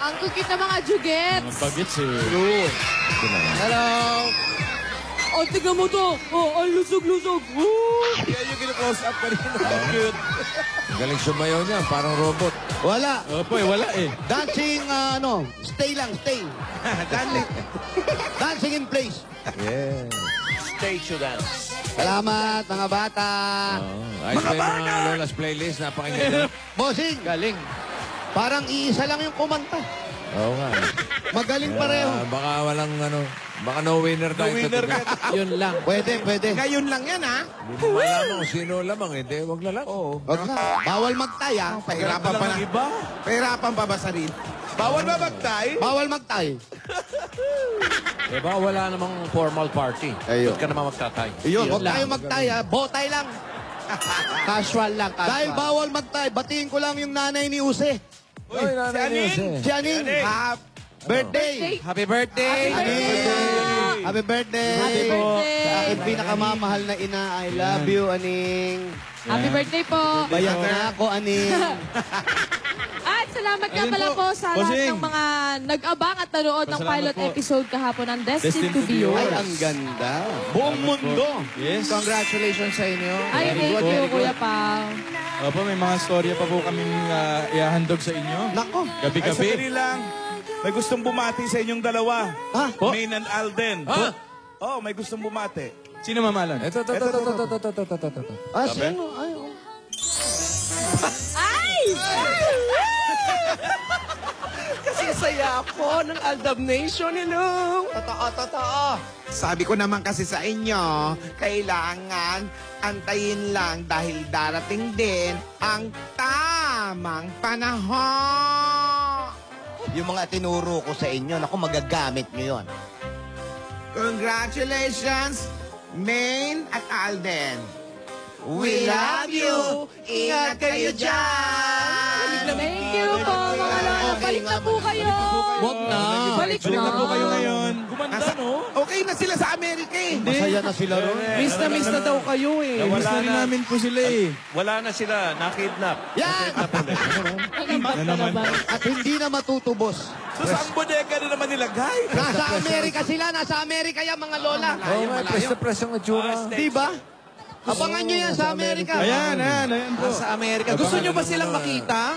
Ang kukit na mga jugets. Ang bagets eh. True. Hello. O, tignan mo to. O, ang lusog-lusog. Yan yung kinu-close up kanina. Cute. Galing sumayaw niya, parang robot. Wala. Opo, wala eh. Dancing, stay lang, stay. Dancing in place. Yeah. Stay to dance. Salamat, mga bata. Ayos ba yung mga Lola's playlist? Napakinggan. Bossing, Galing. parang iisa lang yung kumanta. Oo nga. Magaling pareho. Baka walang baka no winner tayo. winner sa ka. Yun lang. Pwede, pwede. Ngayon lang yan, ha? Hindi mo malaman kung sino lamang. Hindi, wag na lang. Oo. Wag na. Bawal magtay, ha? Pahirapan pa na. Iba? Pahirapan pa ba sarili? Bawal ba magtay? Bawal magtay. Eh ba, wala namang formal party. Ayun. Ba't ka naman magtatay? Yun, huwag lang. tayo magtay, ha? Botay lang. Casual lang, casual. Dahil bawal magtay, batiin ko lang yung nanay ni Use. Uy, si Aning. Si Aning. Birthday. Happy birthday! Aning. Happy birthday. Happy birthday. Sa aking pinakamamahal na ina, I love you, Aning. Happy birthday po. Bayag na ako, Aning. At salamat nga pala po sa lahat ng mga nag-abang at nanood ng pilot episode kahapon ng Destined to Be Ay, Yours. ang ganda. Buong mundo. Yes. Congratulations sa inyo. Ay, thank you, Kuya Pao. Opo, may mga storya pa po kaming ihahandog sa inyo. Nako. Ay, Gabi-gabi. sandali lang. May gustong bumati sa inyong dalawa. Ha? Main and Alden. Ha? Oh, may gustong bumati. Sino mamalan? Ito. Ah, sino? Ay, oh. Ay! Kasi saya po ng Aldab Nation, hello. Totoo. Sabi ko naman kasi sa inyo, kailangan antayin lang dahil darating din ang tamang panahon. Yung mga tinuro ko sa inyo, naku, magagamit nyo yun. Congratulations, Main at Alden. We love you. Ingat kayo dyan. Thank you po, mga lola. Balik na po kayo. Wag na. Balik na po kayo ngayon. Gumanda, no? Okay na sila sa Amerika eh. Masaya na sila ron. Miss na daw kayo eh. Miss na rin namin po sila eh. Wala na sila, nakidnap. Yan! At hindi na matutubos. So, saan bodega na naman nilagay? Nasa Amerika sila, nasa Amerika yan, mga lola. Oo nga, press na press ang itsura. Di ba? Abangan nyo yan sa Amerika. Ayan po. Sa Amerika. Gusto nyo ba silang makita?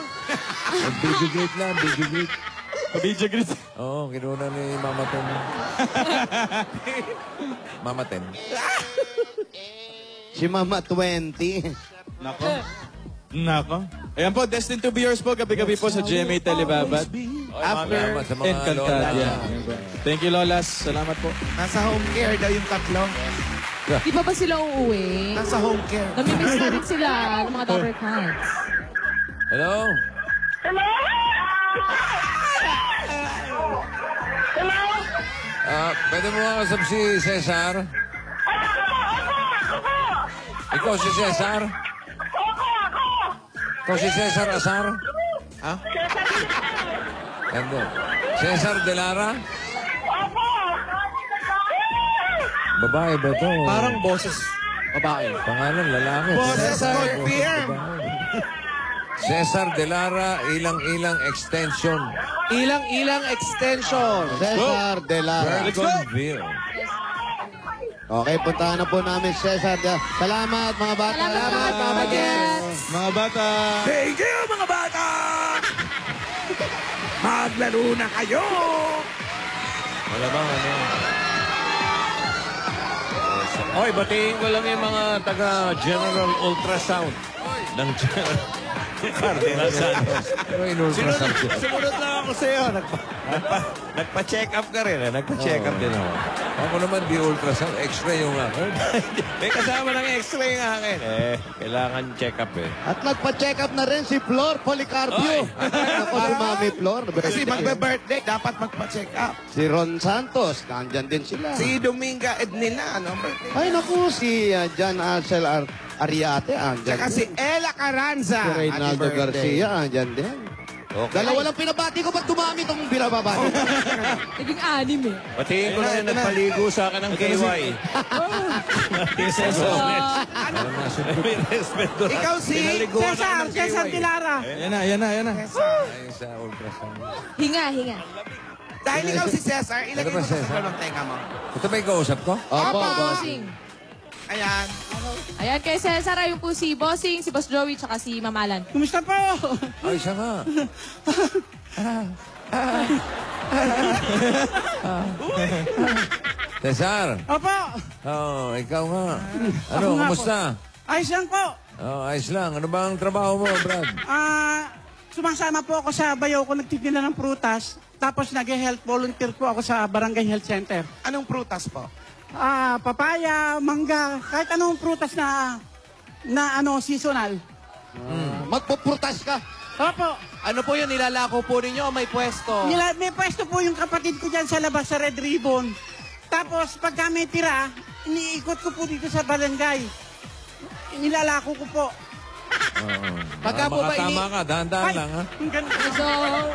Video great lang, video great. Video Gris. Oo, kinuna ni Mama Ten. Mama Ten. Si Mama 20. Nako. Ayan po, Destined to Be Yours po. Gabi-gabi po sa GMA Telebabat. Salamat sa mga Encantadia. Thank you, Lolas. Salamat po. Nasa home care daw yung tatlo. Di ba sila uuwi? Nasa home care. Namimiss na rin sila ng mga Dapper Cats. Hello? Pwede mo makasap si Cesar? Ikaw si Cesar? Ikaw si Cesar Asar? Ha? Ganda. Cesar De Lara? Babae ba to? Parang boses. Babae. Pangalan, lalaki. Boses confirm. Cesar De Lara, ilang-ilang extension. Ilang extension. Cesar De Lara. Bergonville. Okay, puntahan na po namin Cesar. Salamat, mga bata. Salamat, mga bagets. Mga bata. Thank you, mga bata! Maglaro na kayo! Wala bang ano? Oy, batiin ko lang yung mga taga General Ultrasound ng Cardinal Santos. Pero in-ultrasound ko. Sumunod lang ako sa'yo. Nagpa-check up ka rin. Nagpa-check up din ako. Ako naman di ultrasound, x-ray yung akin. May kasama ng x-ray ng akin. Kailangan check up eh. At nagpa-check up na rin si Flor Policarpio. Ako si Mami Flor. Kasi magbe-birthday, dapat magpa-check up. Si Ron Santos, nandyan din sila. Si Dominga Ednila, ano birthday? Ay, naku, si John Arcel Ariate, andyan Tsaka si din. Ella Carranza. Si Reynaldo Happy birthday. Garcia, andyan din. Okay. Dalawa lang pinabati ko, ba't dumami itong binababati? Naging anim eh. Batiin ko na yung nagpaligo sa akin ng KY. May respeto na. Ikaw si Pinaliguan ako ng Cesar KY. Tilara. Yan na. Ay, sa ultrasound. Hinga. Dahil ikaw si Cesar, ilagay Ano ba, mo sa Cesar? saklo ng tenga mo. Ito ba yung kausap ko? Opo, Bossing. Ayan. Ayan, kay Cesar, ayun po si Bossing, si Boss Joey, tsaka si Mamalan. Kumusta po? Ay, siya nga. Cesar. Opo. Oh, ikaw nga. Ano, Ako nga kumusta? Ayos lang po. Oh, ayos lang. Ano ba ang trabaho mo, Brad? Sumasama po ako sa bayaw ko, nagtitinda ng prutas. Tapos nag-health volunteer po ako sa Barangay Health Center. Anong prutas po? Papaya, mangga, kahit anong prutas na seasonal. Magpuprutas ka. Opo. Ano po yun? Nilalako po ninyo o may pwesto? May pwesto po yung kapatid ko dyan sa labas sa Red Ribbon. Tapos pagka may tira, iniikot ko po dito sa barangay. Nilalako ko po. Pagka po ba Makatama ka, dahan-dahan lang, ha? So,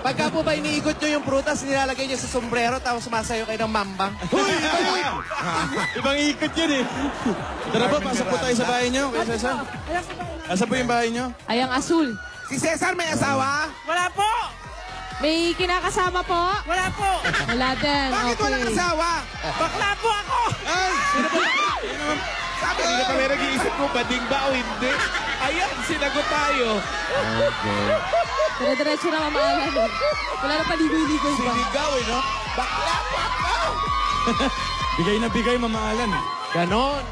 Pagka po ba iniikot nyo yung prutas, nilalagay nyo sa sombrero tapos sumasayo kayo ng mambang? Ibang ikot yun eh. Tara po, pasok po tayo sa bahay nyo. Kuya Cesar. Asa po yung bahay nyo? ayang asul. Si Cesar may asawa? Wala po. May kinakasama po? Wala po. Wala din. Bakit Okay. walang asawa? Bakla po ako. Sabi, hindi na kami nag-iisip ko, bading ba o hindi? Ayan, sinagot tayo. Okay. Dire-diretso na Mamalan eh. Wala na paligoy-ligoy pa. Sinigaw eh, no? Bakla po ako! Bigay na bigay, mamaalan. Ganon.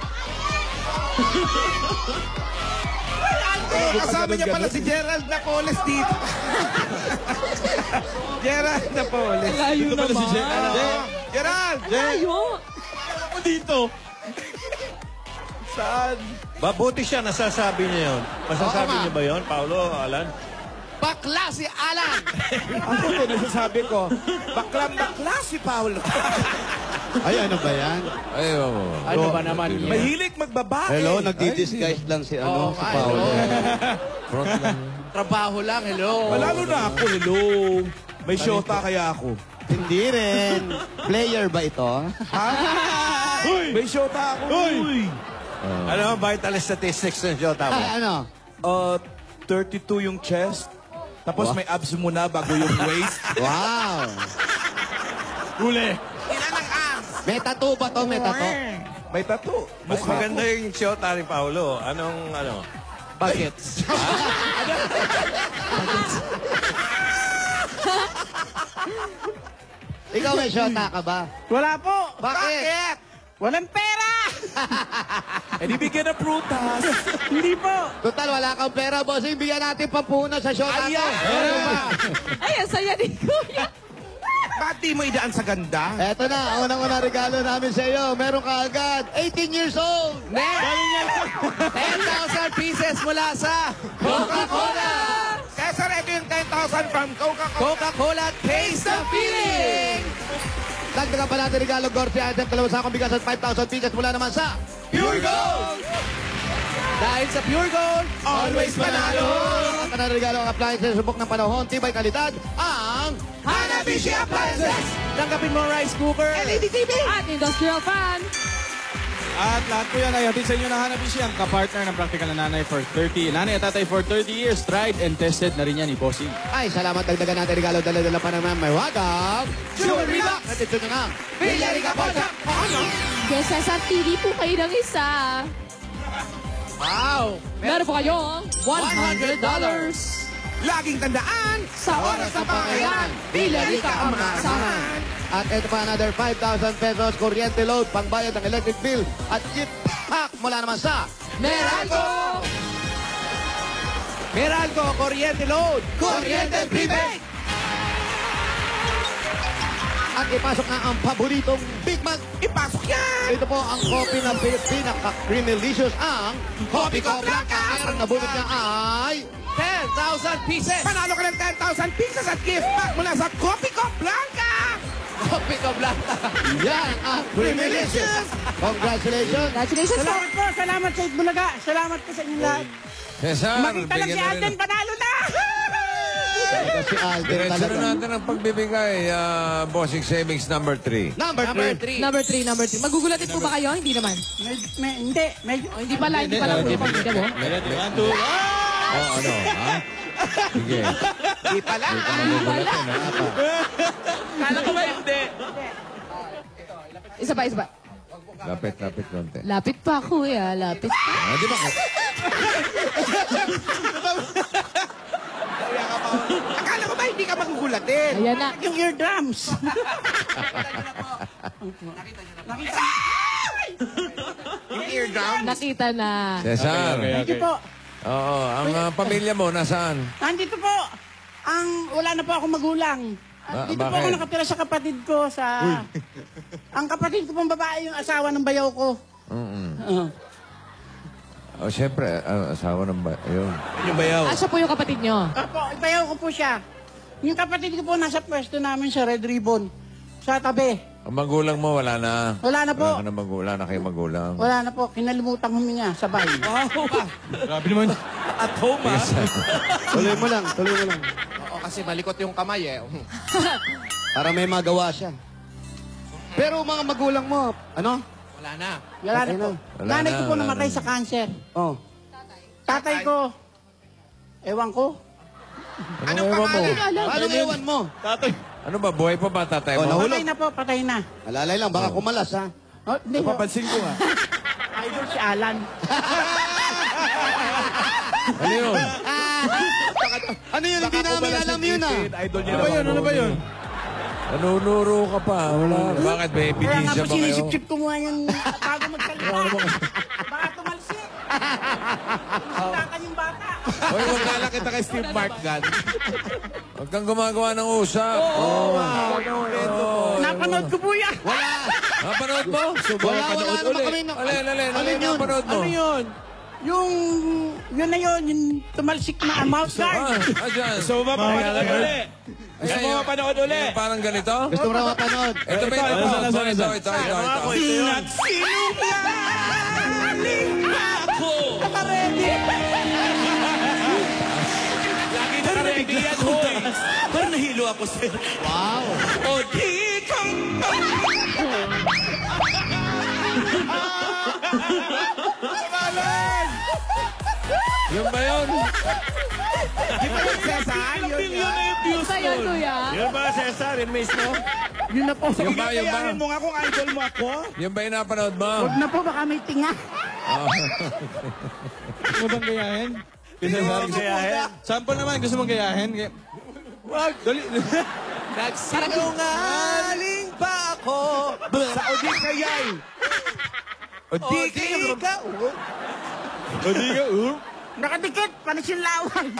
Kasama niya pala si Gerald Napoles dito. Gerald Napoles. Layo Ito pala si naman. Gerald. Gerald! Layo. Ako dito. Saan? Mabuti siya, nasasabi niya yun. Masasabi Oo nga. niya ba yun, Paolo, Alan? Bakla si Alan! Ako po, nasasabi ko, bakla si Paolo. Ay, ano ba yan? Ay, oo. Ano ba naman yan? Mahilig magbabae. Hello, nagdi-disguise lang si ano, si Paolo. Front lang. Trabaho lang, hello. Malalo na ako, hello. May shota kaya ako. Hindi rin. Player ba ito? May shota ako. Uy! Ano ang vital statistics ng Jota mo? Ay, ano? 32 yung chest. Tapos may abs muna bago yung waist. Wow. Huli. May tattoo ba to? May tattoo? May tattoo. Mas maganda yung Jota ni Paolo. Anong, ano? Bagets. Ikaw may shota ka ba? Wala po. Bakit? Walang pera. Eh di bigyan ng prutas. Hindi po. Total, wala kang pera, bossing. Bigyan natin pampuna sa shota to. Ay, ang saya ni Kuya. Ba't di mo idaan sa ganda? Eto na, unang-una regalo namin sa iyo. Meron ka agad, 18 years old. Next! 10,000 pieces mula sa Coca-Cola! Cesar, ito yung 10,000 from Coca-Cola. Coca-Cola, taste the feeling! Dagdagan pa natin regalo, Gorsi Item, kalawasakong bigas at 5,000 pieces mula naman sa Pure Gold! Dahil sa Pure Gold, always panalo! At ang regalo ang appliances, subok ng panahon, tibay kalidad, ang Hanabishi Appliances! Tanggapin mo ang rice cooker, LED TV! At industrial fan. At lahat po yan ay hatid sa inyo ng Hanabishi, ang kapartner ng practical na nanay at tatay for 30 years. Tried and tested na rin yan ni Bossing. Ay, salamat. Dagdagan natin regalo. Dala-dala pa naman. May wagap. Jewelry Box! At ito na nga. Villarica Porta! Kaya sa TV po kayo ng isa. Wow! Meron po kayong $100. Laging tandaan, Sa oras ng pangailan, Villarica ang maasahan. At ito pa another 5,000 pesos. Kuryente load, pangbayad ng electric bill. At gift pack mula naman sa Meralco! Meralco, Kuryente Load! Kuryente Prepaid! at ipasok na ang paboritong Big Mac. Ipasok yan! Ito po ang coffee na pinaka-creamylicious, ang Coffee Co Blanca. Ang nabunot niya ay 10,000 pieces! Panalo ka ng 10,000 pieces at gift pack mula sa Coffee Co Blanca! Coffee Co Blanca! yan ang creamylicious. Congratulations. Congratulations po. Salamat po, salamat sa Itbulaga. Salamat po sa inyo lahat. Cesar, Makita lang si bigyan na rin Alden, panalo na! Ito si Alden Diretso talaga. na natin ang pagbibigay. Bossing Savings number 3. Number 3. Number 3. Magugulatin po ba kayo? Hindi naman. Hindi, medyo. Oh, hindi pala po yung pamilya mo. Ready? 1, 2, Oh, ano? Ha? Sige. Di pala. Magugulatin, ha? Kala ko ba hindi? Isa pa. Lapit konti. Lapit pa ako lapit pa. Di ba? Akala ko ba hindi ka magugulatin? Ayan na. Yung eardrums. Yung eardrum? Nakita na. Cesar. Thank you po. Oo, ang pamilya mo, nasaan? Nandito po. Wala na po ako magulang. Dito po ako bakit? nakatira sa kapatid ko ang kapatid ko pong babae yung asawa ng bayaw ko. Oh, siyempre, asawa ng ayun. Yung bayaw. Siya po yung kapatid nyo. Opo, bayaw ko po siya. Yung kapatid ko po nasa pwesto namin sa Red Ribbon. Sa tabi. Ang magulang mo, wala na. Wala na po. Wala ka na magulang, na kayo magulang. Wala na po. Kinalimutan huminga sa bahay. Grabe naman. At home, ha? Tuloy mo lang. Oo, kasi malikot yung kamay eh. Para may magawa siya. Pero mga magulang mo, ano? Wala na. Wala na po. Wala Nanay na, ko po wala namatay na. sa cancer. Oh. Tatay ko. Ewan ko. Anong ewan mo? Paano ewan mo? Ano ba, buhay pa ba tatay Oh, mo? nahulog. Patay na po, patay na. Alalay lang, baka kumalas ha. Oh, hindi po. Papansin ko, ha? Idol si Alan. Ano yun? Ano yun? Hindi namin alam yun ha. Idol niya Ano ba yun? Nanunuro ka pa. Wala. Bakit? May Kaya nga ebidensya po ba kayo? sinisip-sip ko nga yung bago magsalita. Baka tumalsik. Hitakan yung bata. Hoy, wag Akala kita kay Steve Martgan. Huwag kang gumagawa ng usap. Napanood ko po yan. Napanood mo? Wala naman kami. Alin yun? Napanood mo? Ano yun? Yun na yun, yung tumalsik na mouth guard. Dyan. So, mapapanood uli. Gusto mo mapanood uli? Yung parang ganito? Gusto mo na mapanood? Ito ba ito? Ito. Lagi nakaready yan, hoy. Parang nahilo ako, sir. Wow. O, di kang... Yung ba yun? Cesar, yun Bilyon na yung views Ba yun, nun. kuya? Yun ba, Cesar? Yun mismo? Yun na po. Yung ba? Gagayahin mo nga kung idol mo ako. Yung ba yung napanood mo? Huwag na po, baka may tinga. Gusto mo bang gayahin? Gayahin. Sample naman, gusto mong gayahin? Wag! Dali! Nagsinungaling pa ako sa Odikayay. Odika. O di ka, Nakadikit, panisinlawan.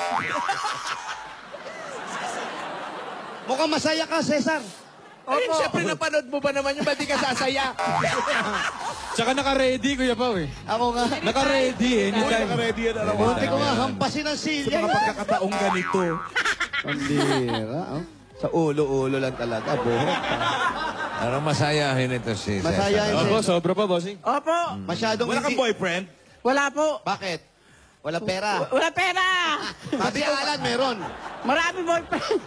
Mukhang masaya ka, Cesar. Opo. Siyempre napanood mo ba naman yung ba't di ka sasaya? Tsaka naka-ready, Kuya Pao eh. Ako nga. Naka-ready eh. Anytime. Nakaready yan, alam mo. Munti ko nga hampasin ang Sa silya. mga pagkakataong ganito. Pambira, oh. Sa ulo-ulo lang talaga, buhok. Parang masayahin ito si Cesar. Masayahin. Opo, sobra pa, bossing. Opo. Masyadong Wala kang boyfriend? Wala po. Bakit? Wala pera. Wala pera. Sabi Alan, meron. Marami boyfriend.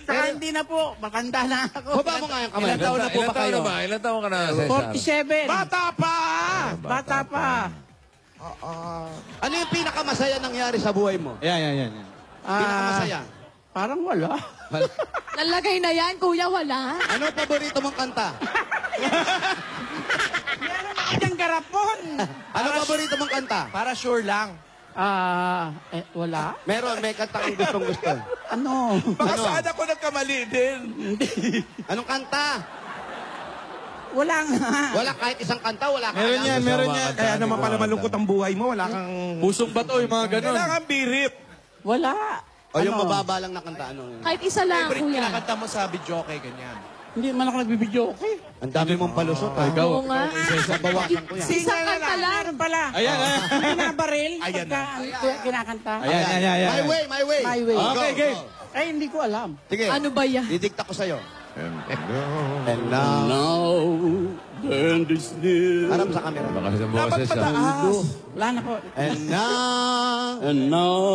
Saka hindi na po. Matanda na ako. Baba mo nga yung kamay. Ilan taon na po ba kayo? Ilan taon ka na, Cesar? 47. Bata pa! Bata pa. Ano yung pinakamasaya nangyari sa buhay mo? Yan. Pinakamasaya? Parang wala. Nalagay na yan, kuya, wala. Ano ang paborito mong kanta? Meron ako diyang garapon. Ano ang paborito mong kanta? Para sure lang. Wala. Meron, may kanta kang gustong-gusto. Ano? Baka Ano? saan ako nagkamali din? Anong kanta? Wala nga. Wala kahit isang kanta, wala ka Meron alam. yan, meron yan. Kaya naman pala malungkot ang buhay mo. Wala kang... Pusong bato, yung mga ganon. Kailangan birit. Wala. O yung Ano? mababa lang na kanta, ano? Kahit isa lang, Favorite kuya. kinakanta mo sa video kay ganyan. Hindi man ako nagbibideo. Okay. Ang dami mong palusot, ha? Ikaw. Oo nga. Babawasan ko yan. Isang kanta lang. Meron pala. Ayan. May nabaril. Ayan Pagka kinakanta. Ayan. My way, my way. My way. Go, Okay, go. game. Ay, hindi ko alam. Sige, Ano ba yan? didikta ko sa'yo. And now, harap sa camera. Baka sa boses. Wala na po. And now, and now,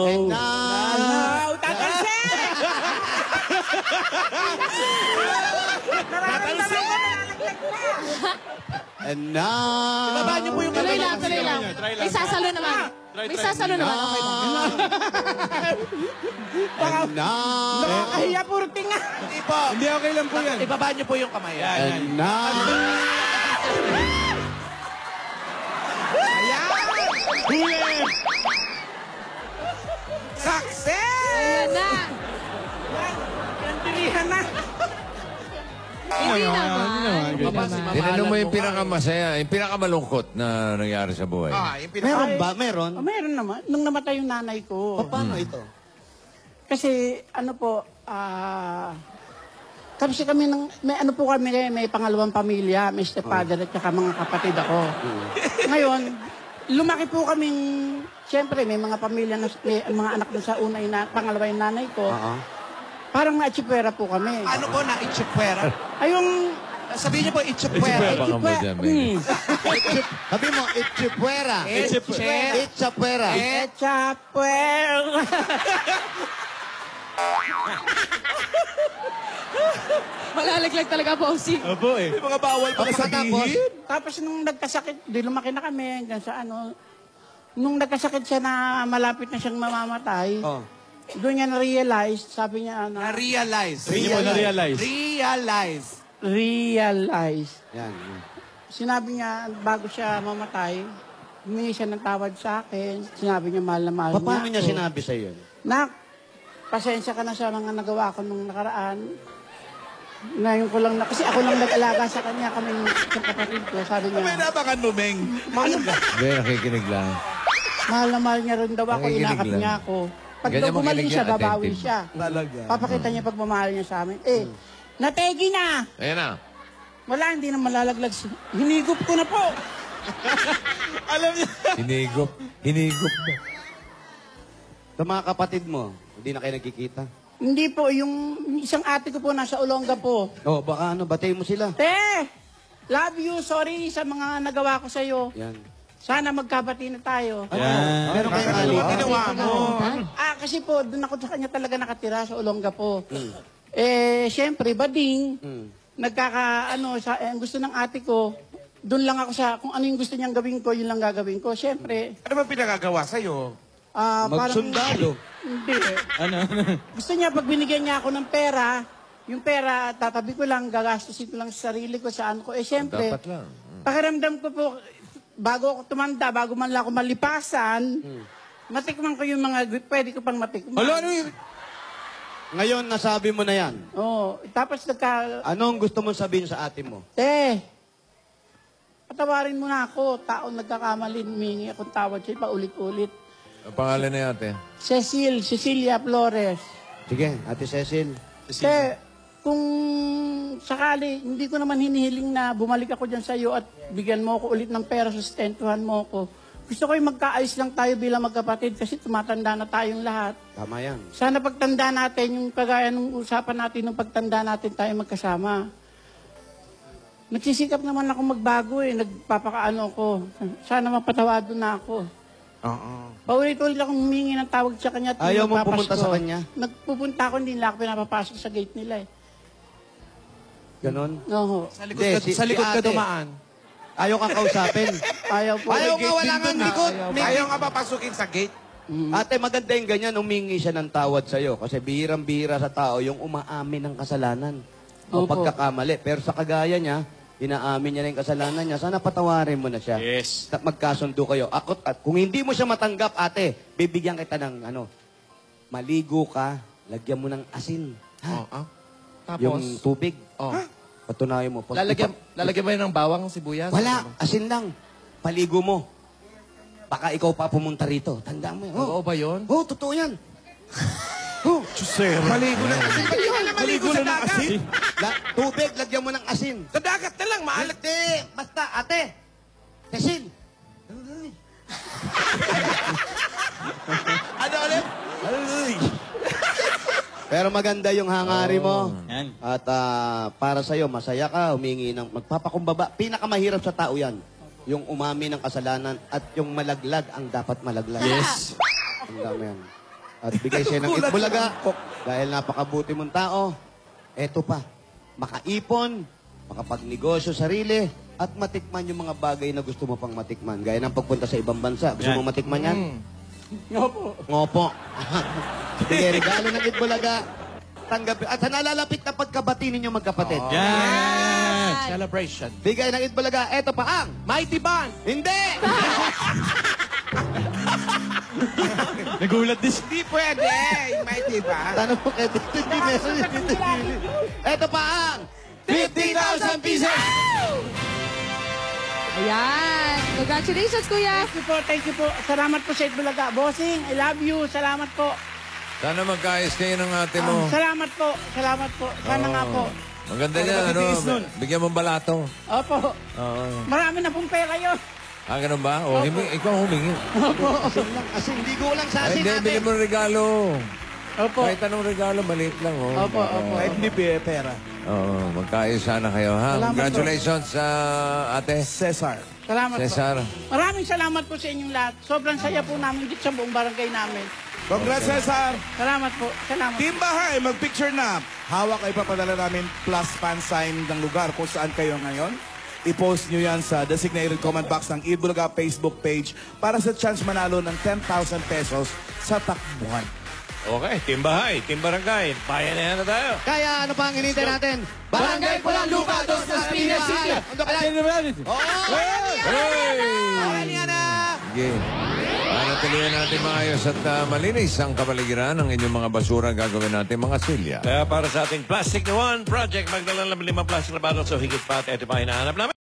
Ibaba niyo po yung Tuloy kamay. lang, tuloy lang. May sasalo naman. May sasalo naman. Okay lang. and now, Nakakahiya po tinga. Hindi po. Hindi, okay lang po yan. Ibaba niyo po yung kamay. and now. Success! Ayan na. Yan, tirihan na. Hindi naman. Tinanong mo yung pinakamasaya, yung pinakamalungkot na nangyari sa buhay. Meron ba? Meron? Oh, meron naman. Nung namatay yung nanay ko. Paano ito? Kasi ano po, kasi kami may pangalawang pamilya, may stepfather at saka mga kapatid ako. Ngayon, lumaki po kaming, siyempre may mga pamilya, may mga anak na sa una, pangalawa yung nanay ko. Parang na-achipwera po kami. Ano po na Itchipwera? Ayong, Sabihin niyo po Itchipwera. Baka mo dyan, may- Sabi mo, Itchipwera. Itchipwera. Itchapwera. Echapwera. Malalaglag talaga po si. Opo eh. May mga bawal pala Pagkatapos, sabihin. Tapos nung nagkasakit, di lumaki na kami hanggang sa ano, nung nagkasakit siya na malapit na siyang mamamatay, doon niya na-realize, sabi niya, Na-realize. Hindi po na-realize. Realize. realize. yan. Sinabi niya, bago siya mamatay, humingi siya ng tawad sa akin. Sinabi niya, mahal na mahal Paano niya ako. sinabi sa iyo? Nak, pasensya ka na sa mga nagawa ko nung nakaraan. Ngayon ko lang na, kasi ako lang nag-alaga sa kanya, kaming kapatid ko. Sabi May niya, nabangan mo, Meng. Hindi, nakikinig lang. mahal na mahal niya rin daw ako, Nakikinig inakap lang. niya ako. Pag Ganyan daw gumaling makinig siya, yan, babawi attentive. siya. Talaga. Papakita niya pagmamahal niya sa amin. Nategi na! Ayan na. Wala, hindi na malalaglag. Hinigop ko na po. Hinigop. Hinigop mo. Sa mga kapatid mo, hindi na kayo nagkikita? Hindi po, yung isang ate ko po nasa Olonga po. Oh, baka batay mo sila. Te! Love you, sorry sa mga nagawa ko sa'yo. Yan. Sana magkabati na tayo. Meron kayong ali. Ginawa mo. Kasi po, doon ako sa kanya talaga nakatira sa Olonga po. Siyempre, bading, ang gusto ng ate ko, doon lang ako sa, kung ano yung gusto niyang gawin ko, yun lang gagawin ko. Siyempre, Ano ba pinagagawa sa'yo? Magsundalo. Hindi. Ano? Gusto niya, pag binigyan niya ako ng pera, yung pera, tatabi ko lang, gagastusin ko lang sa sarili ko, saan ko. Siyempre, Dapat lang. pakiramdam ko po, bago ako tumanda, bago man lang ako malipasan, matikman ko yung mga pwede ko pang matikman. Ano yun? Ngayon, nasabi mo na yan. Oo. Tapos Anong gusto mong sabihin sa ate mo? patawarin mo na ako. Taong nagkakamali, humingi akong tawad sa'yo, paulit-ulit. Ang pangalan na yate. Cecilia Flores. Sige, ate Cecil. Kung sakali, hindi ko naman hinihiling na bumalik ako dyan sa'yo at bigyan mo ako ulit ng pera, sustentuhan mo ako. Gusto ko yung magkaayos lang tayo bilang magkapatid kasi tumatanda na tayong lahat. Tama yan. Sana pagtanda natin, yung kagaya ng usapan natin, nung pagtanda natin tayo magkasama. Nagsisikap naman ako magbago nagpapakaano ko. Sana mapatawado na ako. Paulit-ulit akong humingi ng tawag sa kanya. At Ayaw mo nagpapasko. pumunta sa kanya? Nagpupunta ako, hindi nila ako pinapapasok sa gate nila Ganon? Oo. Sa likod ka ate. dumaan. Ayaw kang kausapin. Ayaw po. Ayaw nga, wala nga likod. Ayaw nga papasukin sa gate. Ate, maganda yung ganyan, humingi siya ng tawad sa'yo. Kasi bihirang-bihira sa tao yung umaamin ng kasalanan. O Opo. pagkakamali. Pero sa kagaya niya, inaamin niya na yung kasalanan niya. Sana patawarin mo na siya. Yes. At magkasundo kayo. At kung hindi mo siya matanggap, ate, bibigyan kita ng maligo ka, lagyan mo ng asin. Tapos? Yung tubig. Patunayan mo. Lalagyan mo yun ng bawang sibuyas? Wala, asin lang. Paligo mo. Baka ikaw pa pumunta rito. Tandaan mo yan. Oo ba yun? Oh, totoo yan. Maligo na. Maligo sa dagat. Tubig, lagyan mo ng asin. Sa dagat na lang, maalat. Ate, basta, ate. Cecil. Ano ulit? Pero maganda yung hangari mo. Yan. At para sa'yo, masaya ka, humingi ng magpapakumbaba. Pinakamahirap sa tao yan. Yung umami ng kasalanan at yung malaglag ang dapat malaglag. Yes. Ang dami yan. At bigay siya ng Itbulaga. Dahil napakabuti mong tao, eto pa, makaipon, makapagnegosyo sarili, at matikman yung mga bagay na gusto mo pang matikman. Gaya ng pagpunta sa ibang bansa. Gusto Yan. mo matikman yan? Ngopo. Ngopo. Bigay regalo ng Itbulaga. Tanggapin. At sa nalalapit na pagkabati ninyo magkapatid. Yan. Celebration. Bigay ng Itbulaga. Eto pa ang... Mighty Band. Hindi! Nagulat din. Hindi pwede. Mighty Band. Tanong mo kay Tito G. Meron yung Tito G. Eto pa ang... 50,000 pieces! Ayan. Congratulations, Kuya. Thank you po. Salamat po sa Itbulaga. Bossing, I love you. Salamat po. Sana magkaayos kayo ng ate mo. Salamat po. Salamat po. Sana nga po. Maganda niya, ano, bigyan mo balato. Opo. Oo. Marami na pong pera yun. Ah, ganun ba? O, ikaw humingi. Kasi hindi ko lang sa Ay, asin hindi, natin. bigyan mo ng regalo. Opo. Kahit anong regalo, maliit lang, oh. Opo, opo. Kahit hindi pera. Oo, magkaayos sana kayo, ha? Salamat Congratulations, ate. Cesar. Salamat Cesar. po. Maraming salamat po sa inyong lahat. Sobrang saya po namin dito sa buong barangay namin. Congrats, Cesar. Salamat po. Salamat. Team Bahay, mag-picture na. Hawak ay papadala namin plus fan sign ng lugar kung saan kayo ngayon. I-post nyo yan sa designated comment box ng Itbulaga Facebook page para sa chance manalo ng 10,000 pesos sa takbuhan. Okay, Team Bahay, Team Barangay. Bayan na yan na tayo. Kaya ano pa ang hinihintay natin? Barangay Pulang Lupa, Dos Las Piñas City. Hey! Sige. Panatilihan natin maayos at malinis ang kapaligiran ng inyong mga basura gagawin natin mga silya. Kaya para sa ating Plastic One Project, magdala ng 5 plastic na bottle. So higit pa at ito pa hinahanap namin.